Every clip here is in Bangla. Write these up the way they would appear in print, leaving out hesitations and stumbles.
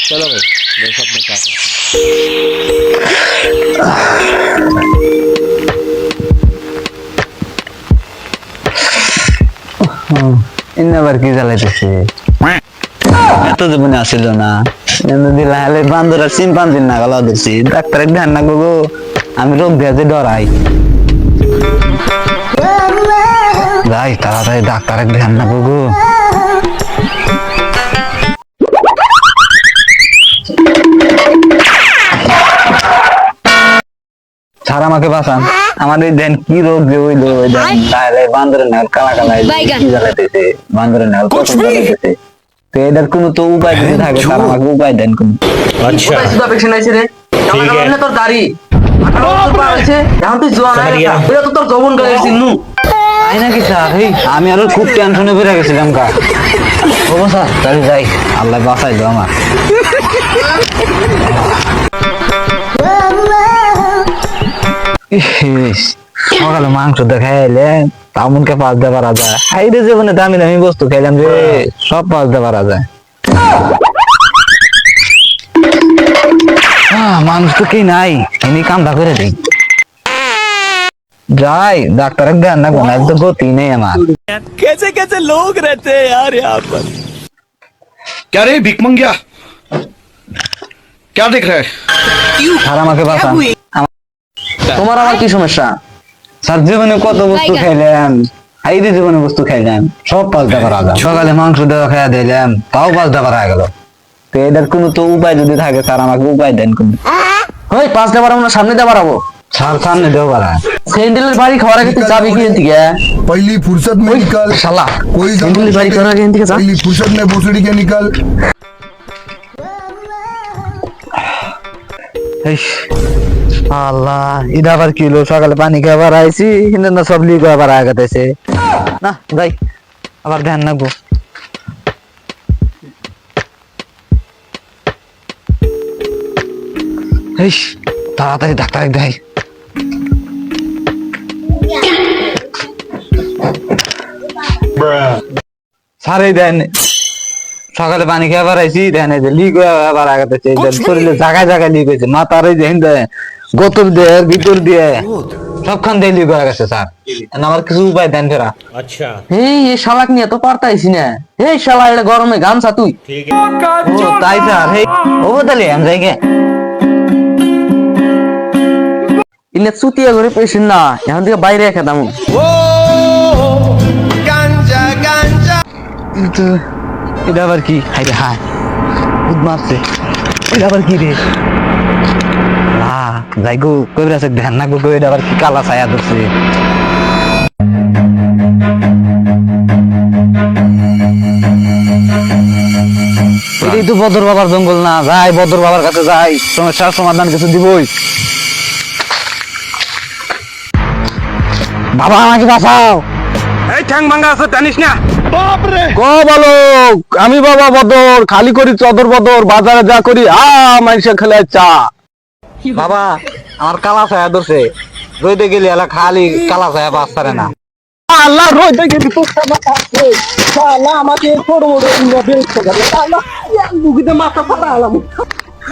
चलो भाई देखो अपने क्या करते हैं। इन्ना बार की জ্বালাইতেছে এত জীবনে আসিল না এমনি দিলা হলে বান্দরা চিম্পাঞ্জি না গলা দিছি ডাক্তারের ধ্যান না গো আমি রোগ দিয়ে ডরাই যাই তাড়াতাড়ি ডাক্তারের ধ্যান না গো স্যার আমাকে বাঁচান আমাদের দেন কি রোগ যে হইলো তাহলে বান্দরের নাল কালা কালা কি জ্বালাইতেছে বান্দরের নাল কত জ্বালাইতেছে তো এটার কোনো তো উপায় যদি থাকে স্যার আমাকে উপায় দেন কোন अच्छा সুদা পেছন আইছে রে ঠিক আছে। তোর দাড়ি 18 বছর পার হইছে এখন তুই জোয়ান হয়ে গেছিস ওটা তো তোর যৌবন গেলে সিনু তাই নাকি স্যার এই আমি আরো খুব টেনশনে পড়ে গেছিলাম কা ও স্যার তাহলে যাই আল্লাহ বাঁচাইলো আমার সকালে মাংস দেখাইলে তামুনকে পাঁচ দিয়ে পারা যায় হাইরে জীবনে দামি দামি বস্তু খাইলাম যে সব পাঁচ দিয়ে পারা যায় মানুষ তো কি নাই এমনি কামটা করে দিই যাই ডাক্তারের ধ্যান না কোন তো গতি নেই আমার कैसे कैसे लोग रहते हैं यार यहाँ पर क्या रे भिक मंगिया क्या देख रहा है আর আমাকে বাঁচান তোমার আমার কি সমস্যা স্যার জীবনে কত বস্তু খাইলাম হাইরে জীবনে বস্তু খাইলাম সব পাল্টা করা যায় সকালে মাংস দেওয়া খাইয়া দিলাম তাও পাল্টা করা গেল তো এটার কোনো তো উপায় যদি থাকে স্যার আমাকে উপায় দেন কোন ওই পাঁচ দেবার আমরা সামনে দিয়ে বাড়াবো স্যার সামনে দেও পারা স্যান্ডেলের বাড়ি খাওয়ার আগে তুই যাবি কি এদিকে पहली फुर्सत में निकल শালা कोई স্যান্ডেলের বাড়ি খাওয়ার আগে এদিকে যা पहली फुर्सत में भोसड़ी के निकल আল্লাহ এটা আবার কি হলো সকালে পানি খাবার আইছি কিন্তু না সব লিগ আবার আগাতেছে না যাই আবার ধ্যান রাখবো ইস তাড়াতাড়ি ডাক্তার দেয় সারে দেন সকালে পানি খাবার আইছি দেন এই যে লিগ আবার আগাতেছে শরীরে জায়গায় জায়গায় লিগ হয়েছে মাথার এই যে হিন্দে গোতর দিয়ে ভিতর দিয়ে সবখান দিয়ে লিগ হয়ে গেছে স্যার আমার কিছু উপায় দেন ফেরা अच्छा এই শালাক নিয়ে তো পারতাইছি না এই শালা এটা গরমে গামছা তুই ठीक है ও তাই স্যার এই ও বদলে আমি যাই গে ইলে চুতিয়া করে পেশেন্ট না এখন থেকে বাইরে রেখে দাম কিন্তু এটা আবার কি হাই রে হাই বুধ মারছে এটা আবার কি রে যাই গো কই আছে ধ্যান না গো এটা আবার কি কালা ছায়া ধরছে এটাই তো বদর বাবার জঙ্গল না যাই বদর বাবার কাছে যাই সমস্যার সমাধান কিছু দিবই বাবা আমাকে বাঁচাও এই ঠ্যাং ভাঙা আছে জানিস না কো বলো আমি বাবা বদর খালি করি চদর বদর বাজারে যা করি মানুষে খেলে চা বাবা আমার কালা ছায়া ধরছে রইতে গেলে এলা খালি কালা ছায়া পাস পারে না আল্লাহ রইতে গেলি তো আমাকে মাথা ফাটা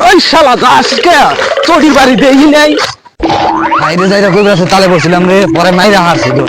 ওই শালা গাছ কে চটির বাড়িতে এই নাই বাইরে যাইরা কই আছে তালে বসছিলাম রে পরে মাইরা হারছি তো